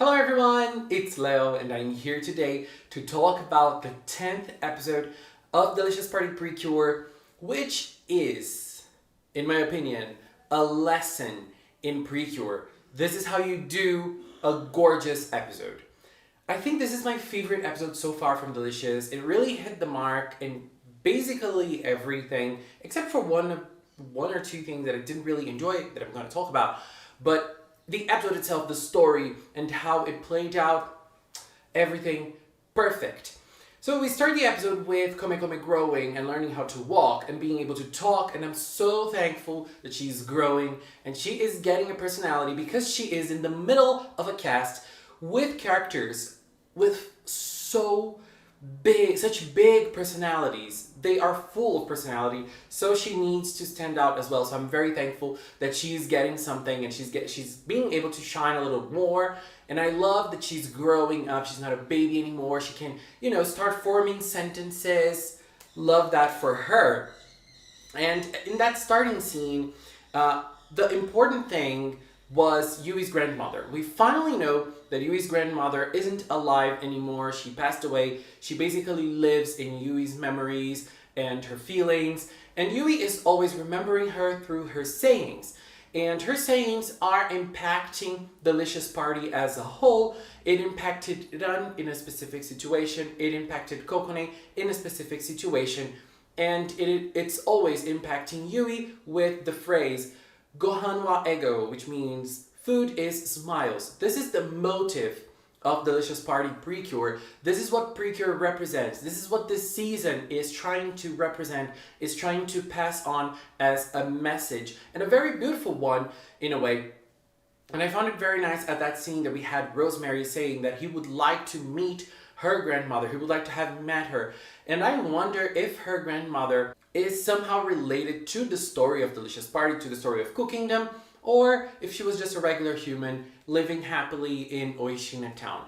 Hello everyone, it's Leo and I'm here today to talk about the 10th episode of Delicious Party PreCure, which is, in my opinion, a lesson in PreCure. This is how you do a gorgeous episode. I think this is my favorite episode so far from Delicious. It really hit the mark in basically everything, except for one or two things that I didn't really enjoy that I'm going to talk about. But the episode itself, the story, and how it played out, everything perfect. So we start the episode with Kome-Kome growing and learning how to walk and being able to talk, and I'm so thankful that she's growing and she is getting a personality because she is in the middle of a cast with characters with such big personalities. They are full of personality, so she needs to stand out as well. So I'm very thankful that she's getting something and she's being able to shine a little more. And I love that she's growing up. She's not a baby anymore. She can, start forming sentences. Love that for her. And in that starting scene, the important thing was Yui's grandmother. We finally know that Yui's grandmother isn't alive anymore. She passed away. She basically lives in Yui's memories and her feelings. And Yui is always remembering her through her sayings. And her sayings are impacting Delicious Party as a whole. It impacted Ran in a specific situation. It impacted Kokone in a specific situation. And it's always impacting Yui with the phrase, Gohan wa ego, which means food is smiles. This is the motive of Delicious Party PreCure. This is what PreCure represents. This is what this season is trying to represent, is trying to pass on as a message, and a very beautiful one in a way. And I found it very nice at that scene that we had Rosemary saying that he would like to meet her grandmother. He would like to have met her. And I wonder if her grandmother is somehow related to the story of Delicious Party, to the story of Cookingdom, or if she was just a regular human living happily in Oishina town.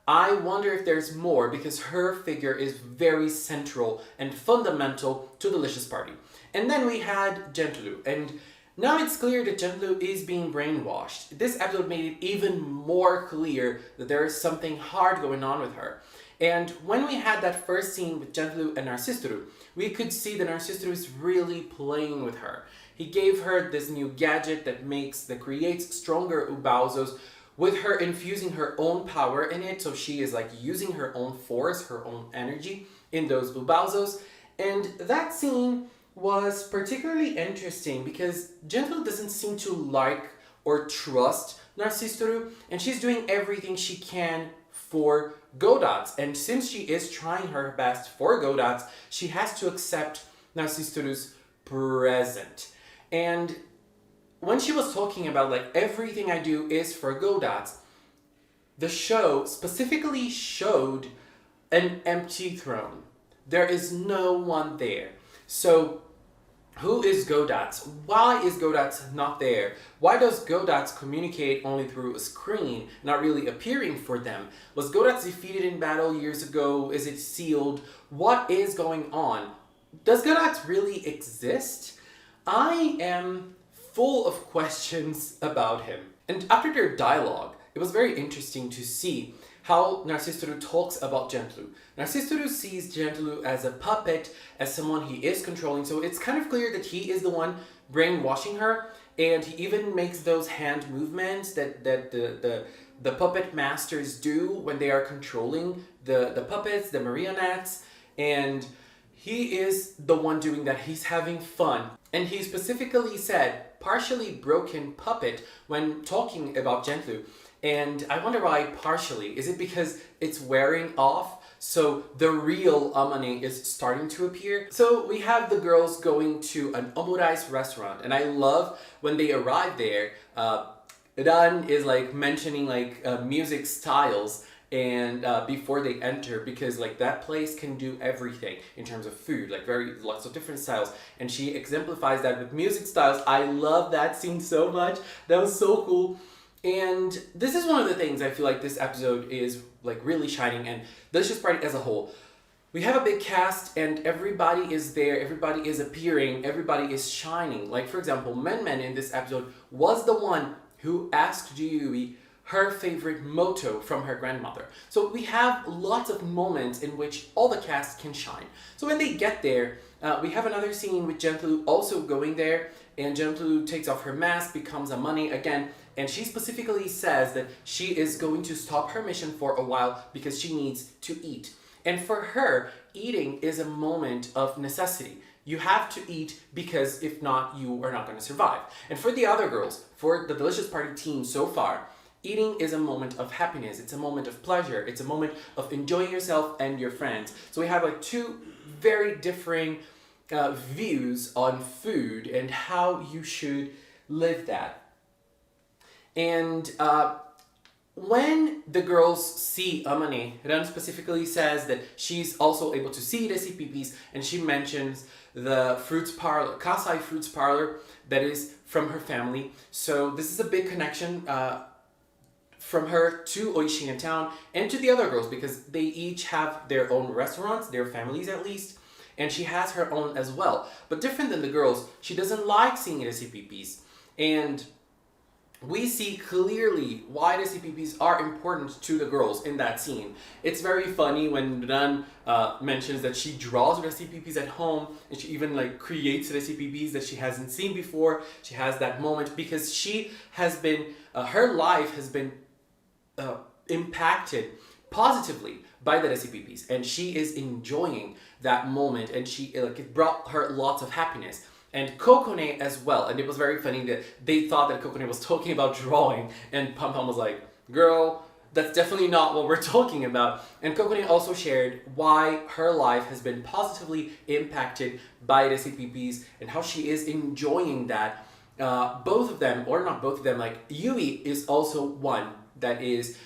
I wonder if there's more, because her figure is very central and fundamental to Delicious Party. And then we had Gentlu, and now it's clear that Gentlu is being brainwashed. This episode made it even more clear that there is something hard going on with her. And when we had that first scene with Gentlu and Narcistru, we could see that Narcistru is really playing with her. He gave her this new gadget that creates stronger Ubaozos, with her infusing her own power in it, so she is like using her own force, her own energy in those Ubaozos. And that scene was particularly interesting because Gentlu doesn't seem to like or trust Narcistru, and she's doing everything she can for Godots. And since she is trying her best for Godots, she has to accept Narcistru's present. And when she was talking about everything I do is for Godots, the show specifically showed an empty throne. There is no one there. So who is Godots? Why is Godots not there? Why does Godots communicate only through a screen, not really appearing for them? Was Godots defeated in battle years ago? Is it sealed? What is going on? Does Godots really exist? I am full of questions about him. And after their dialogue, it was very interesting to see how Narcistru talks about Gentlu. Narcistru sees Gentlu as a puppet, as someone he is controlling, so it's kind of clear that he is the one brainwashing her, and he even makes those hand movements that the puppet masters do when they are controlling the puppets, the marionettes, and he is the one doing that. He's having fun. And he specifically said, partially broken puppet, when talking about Gentlu. And I wonder why partially. Is it because it's wearing off? So the real Amane is starting to appear. So we have the girls going to an Omurice restaurant. And I love when they arrive there, Ran is mentioning music styles and before they enter, because that place can do everything in terms of food, lots of different styles, and she exemplifies that with music styles. I love that scene so much. That was so cool. And this is one of the things I feel like this episode is really shining, and Delicious Party as a whole. We have a big cast and everybody is there, everybody is appearing, everybody is shining. For example, Men in this episode was the one who asked Yui her favorite motto from her grandmother. So we have lots of moments in which all the cast can shine. So when they get there, we have another scene with Gentlu also going there, and Gentlu takes off her mask, becomes Amane again, and she specifically says that she is going to stop her mission for a while because she needs to eat. And for her, eating is a moment of necessity. You have to eat because if not, you are not going to survive. And for the other girls, for the Delicious Party team so far, eating is a moment of happiness. It's a moment of pleasure. It's a moment of enjoying yourself and your friends. So we have like two very differing views on food and how you should live that. And when the girls see Amane, Ran specifically says that she's also able to see the CPPs, and she mentions the fruits parlor, Kasai Fruits Parlor, that is from her family. So this is a big connection from her to Oishin town and to the other girls, because they each have their own restaurants, their families at least, and she has her own as well. But different than the girls, she doesn't like seeing the CPPs. And we see clearly why the CPPs are important to the girls in that scene. It's very funny when Ran mentions that she draws the CPPs at home, and she even like creates the CPPs that she hasn't seen before. She has that moment because she has been, her life has been impacted positively by the CPPs, and she is enjoying that moment, and she it brought her lots of happiness. And Kokone as well. And it was very funny that they thought that Kokone was talking about drawing, and Pam Pam was like, girl, that's definitely not what we're talking about. And Kokone also shared why her life has been positively impacted by the CPPs and how she is enjoying that. Both of them, or not both of them, like Yui is also one that is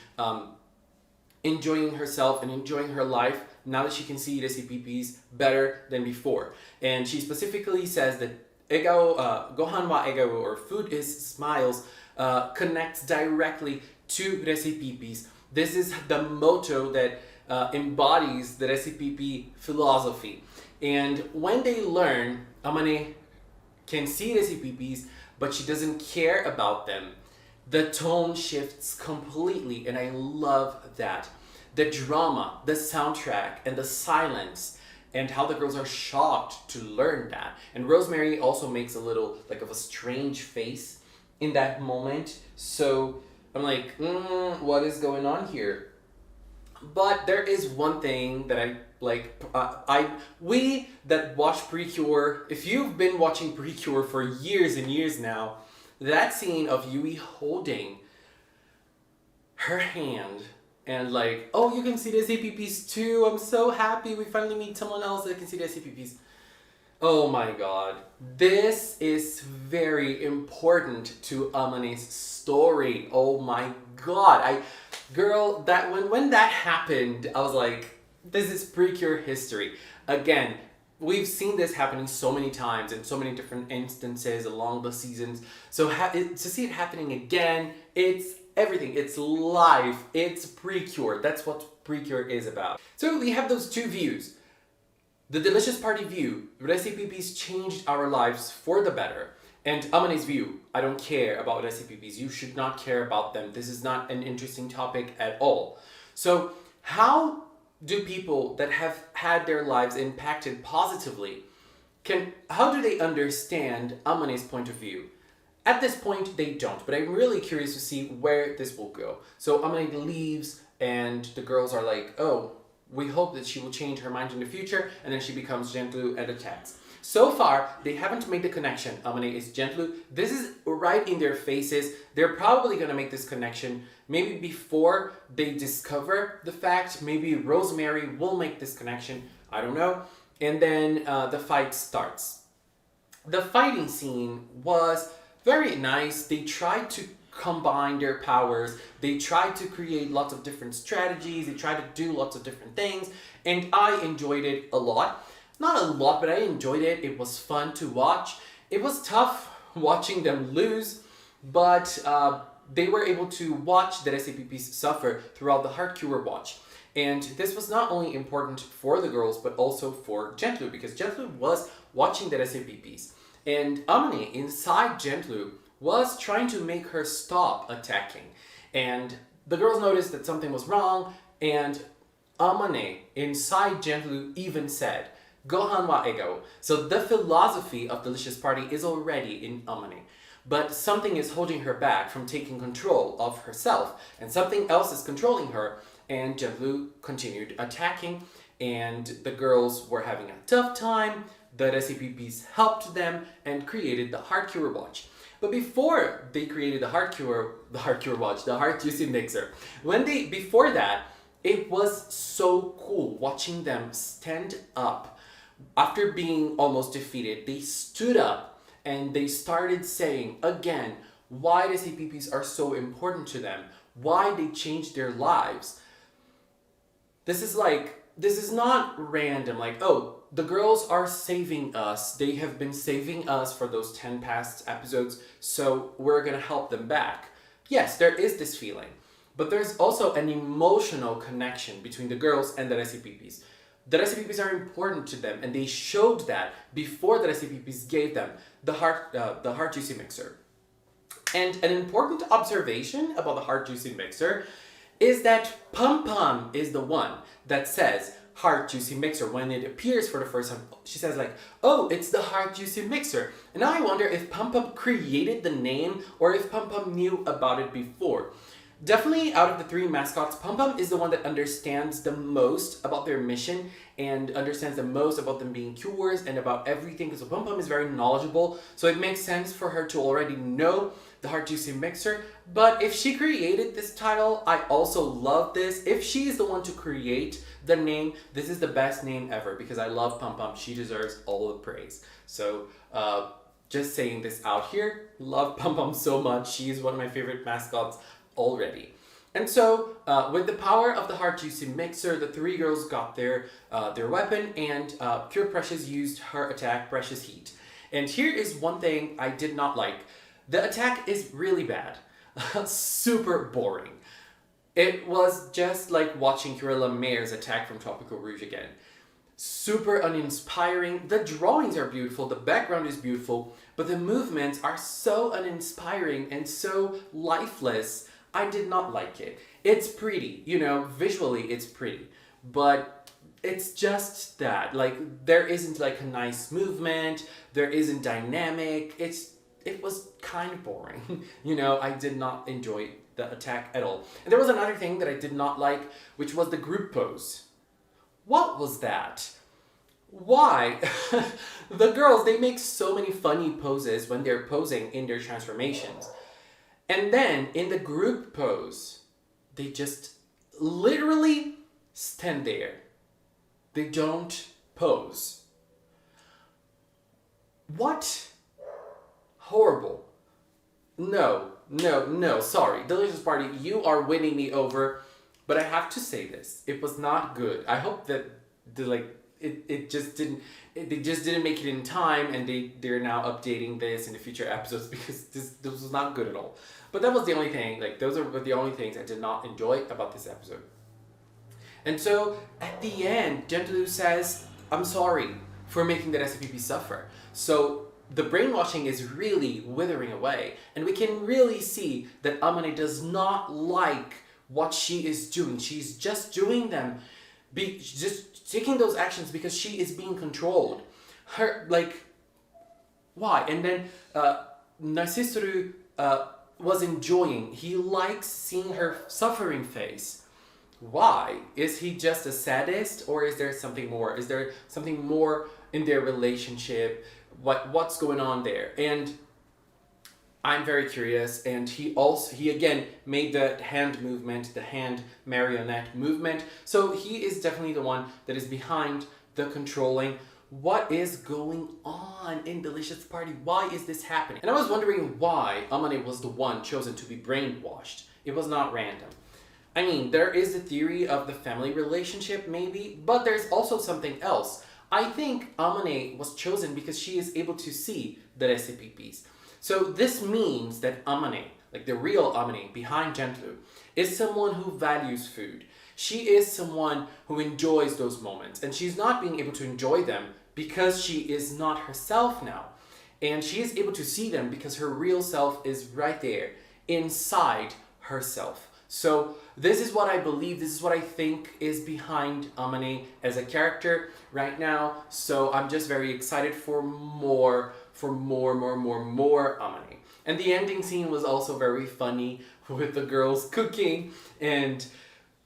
enjoying herself and enjoying her life now that she can see the CPPs better than before. And she specifically says that egao, gohan wa egao, or food is smiles, connects directly to the CPPs. This is the motto that embodies the CPP philosophy. And when they learn, Amane can see the CPPs, but she doesn't care about them, the tone shifts completely, and I love that. The drama, the soundtrack, and the silence, and how the girls are shocked to learn that. And Rosemary also makes a little, like, of a strange face in that moment. So I'm like, what is going on here? But there is one thing that I like. We that watch PreCure, if you've been watching PreCure for years and years now, that scene of Yui holding her hand and like, oh, you can see the CPPs too. I'm so happy we finally meet someone else that can see the CPPs. Oh my god. This is very important to Amane's story. Oh my god. Girl, that when that happened, I was like, this is PreCure history. Again, we've seen this happening so many times in so many different instances along the seasons. So to see it happening again, it's everything. It's life. It's PreCure. That's what PreCure is about. So we have those two views. The Delicious Party view, recipes changed our lives for the better. And Amane's view, I don't care about recipes. You should not care about them. This is not an interesting topic at all. So how do people that have had their lives impacted positively, how do they understand Amane's point of view? At this point, they don't, but I'm really curious to see where this will go. So Amane leaves, and the girls are like, oh, we hope that she will change her mind in the future, and then she becomes Gentlu and attacks. So far, they haven't made the connection. Amane is Gentlu. This is right in their faces. They're probably going to make this connection maybe before they discover the fact. Maybe Rosemary will make this connection. I don't know. And then the fight starts. The fighting scene was very nice. They tried to combine their powers. They tried to create lots of different strategies. They tried to do lots of different things. And I enjoyed it a lot. Not a lot, but I enjoyed it. It was fun to watch. It was tough watching them lose, but they were able to watch the SAPPs suffer throughout the hardcore watch. And this was not only important for the girls, but also for Gentlu, because Gentlu was watching the SAPPs. And Amane, inside Gentlu, was trying to make her stop attacking. And the girls noticed that something was wrong, and Amane inside Gentlu even said, Gohan wa ego. So the philosophy of Delicious Party is already in Amane. But something is holding her back from taking control of herself, and something else is controlling her, and Gentlu continued attacking, and the girls were having a tough time. The recipes helped them and created the Heart Cure Watch. But before they created the Heart Cure Watch, the Heart Juicy Mixer, before that, it was so cool watching them stand up. After being almost defeated, they stood up and they started saying again why the CPPs are so important to them, why they changed their lives. This is not random, like, oh, the girls are saving us. They have been saving us for those 10 past episodes, so we're gonna help them back. Yes, there is this feeling, but there's also an emotional connection between the girls and the recipes. The recipes are important to them, and they showed that before the recipes gave them the Heart Juicy Mixer. And an important observation about the Heart Juicy Mixer is that Pum Pum is the one that says Heart Juicy Mixer when it appears for the first time. She says like, oh, it's the Heart Juicy Mixer. And now I wonder if Pum Pum created the name or if Pum Pum knew about it before. Definitely out of the three mascots, Pum Pum is the one that understands the most about their mission and understands the most about them being cures and about everything. So Pum Pum is very knowledgeable, so it makes sense for her to already know the Heart Juicy Mixer. But if she created this title, I also love this. If she is the one to create the name, this is the best name ever because I love Pum Pum. She deserves all the praise. So just saying this out here, love Pum Pum so much. She is one of my favorite mascots already. And so with the power of the Heart Juicy Mixer, the three girls got their weapon, and Pure Precious used her attack, Precious Heat. And here is one thing I did not like. The attack is really bad. Super boring. It was just like watching Curella Mayer's attack from Tropical-Rouge again. Super uninspiring. The drawings are beautiful, the background is beautiful, but the movements are so uninspiring and so lifeless. I did not like it. It's pretty, visually it's pretty, but it's just that, like, there isn't like a nice movement, there isn't dynamic, it was kind of boring. I did not enjoy the attack at all. And there was another thing that I did not like, which was the group pose. What was that? Why? The girls, they make so many funny poses when they're posing in their transformations. And then in the group pose, they just literally stand there. They don't pose. What? Horrible. No, sorry. Delicious Party, you are winning me over, but I have to say this. It was not good. I hope that they just didn't make it in time, and they're now updating this in the future episodes because this was not good at all. But that was the only thing, those are the only things I did not enjoy about this episode. And so at the end, Gentlu says, I'm sorry for making the SCPP suffer. So the brainwashing is really withering away, and we can really see that Amane does not like what she is doing. She's just doing them, just taking those actions because she is being controlled. Why? And then Narcissoru was enjoying. He likes seeing her suffering face. Why? Is he just a sadist, or is there something more? Is there something more in their relationship? What's going on there? And I'm very curious. And he again made the hand movement, the hand marionette movement. So he is definitely the one that is behind the controlling. What is going on in Delicious Party? Why is this happening? And I was wondering why Amane was the one chosen to be brainwashed. It was not random. I mean, there is the theory of the family relationship, maybe, but there's also something else. I think Amane was chosen because she is able to see the recipes. So this means that Amane, like the real Amane behind Gentlu, is someone who values food. She is someone who enjoys those moments, and she's not being able to enjoy them because she is not herself now. And she is able to see them because her real self is right there inside herself. So this is what I believe, this is what I think is behind Amane as a character right now. So I'm just very excited for more Amane. And the ending scene was also very funny with the girls cooking, and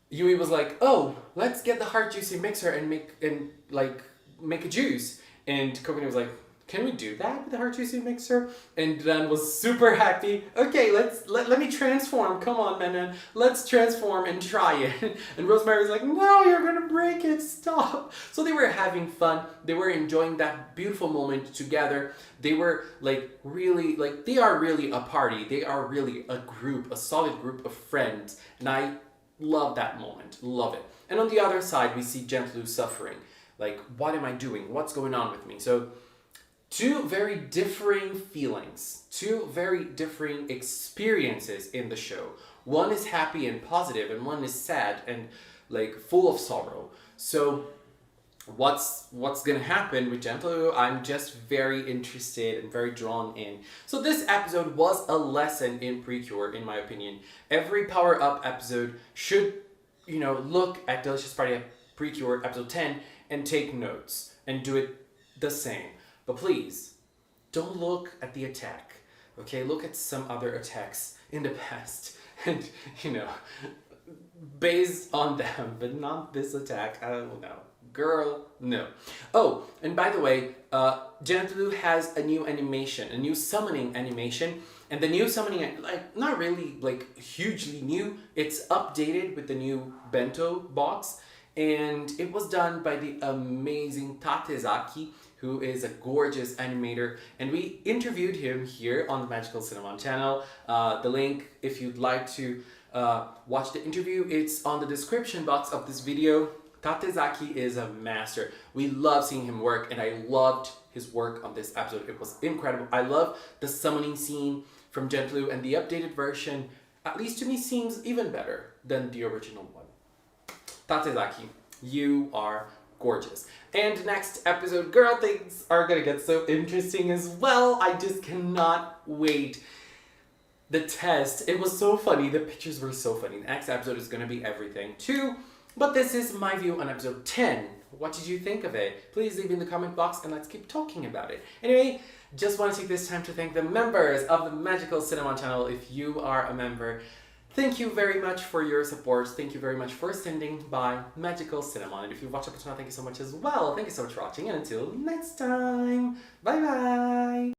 Yui was like, "Oh, let's get the heart juicy mixer and make a juice." And Kome-Kome was like, "Can we do that with the heart juicy mixer?" And Dan was super happy. "Okay, let me transform. Come on, man, let's transform and try it." And Rosemary was like, "No, you're gonna break it. Stop." So they were having fun. They were enjoying that beautiful moment together. They were really they are really a party. They are really a group, a solid group of friends, and I love that moment. Love it. And on the other side, we see Gentlu suffering. Like, what am I doing? What's going on with me? So, two very differing feelings, two very differing experiences in the show. One is happy and positive, and one is sad and full of sorrow. So, what's gonna happen with Gentlu? I'm just very interested and very drawn in. So this episode was a lesson in PreCure, in my opinion. Every Power Up episode should, look at Delicious Party PreCure episode 10 and take notes and do it the same. But please, don't look at the attack, okay? Look at some other attacks in the past and, based on them, but not this attack. I don't know. Girl, no. Oh, and by the way, Gentlu has a new animation, a new summoning animation, and the new summoning, not really hugely new. It's updated with the new bento box, and it was done by the amazing Tatezaki, who is a gorgeous animator, and we interviewed him here on the Magical Cinnamon channel. The link, if you'd like to watch the interview, it's on the description box of this video. Tatezaki is a master. We love seeing him work, and I loved his work on this episode. It was incredible. I love the summoning scene from Gentlu, and the updated version, at least to me, seems even better than the original one. Tatezaki, you are gorgeous. And next episode, girl, things are gonna get so interesting as well. I just cannot wait. The test, it was so funny. The pictures were so funny. The next episode is gonna be everything too. But this is my view on episode 10. What did you think of it? Please leave in the comment box and let's keep talking about it. Anyway, just want to take this time to thank the members of the Magical Cinnamon channel. If you are a member, thank you very much for your support. Thank you very much for standing by Magical Cinnamon. And if you've watched up to now, thank you so much as well. Thank you so much for watching, and until next time, bye bye!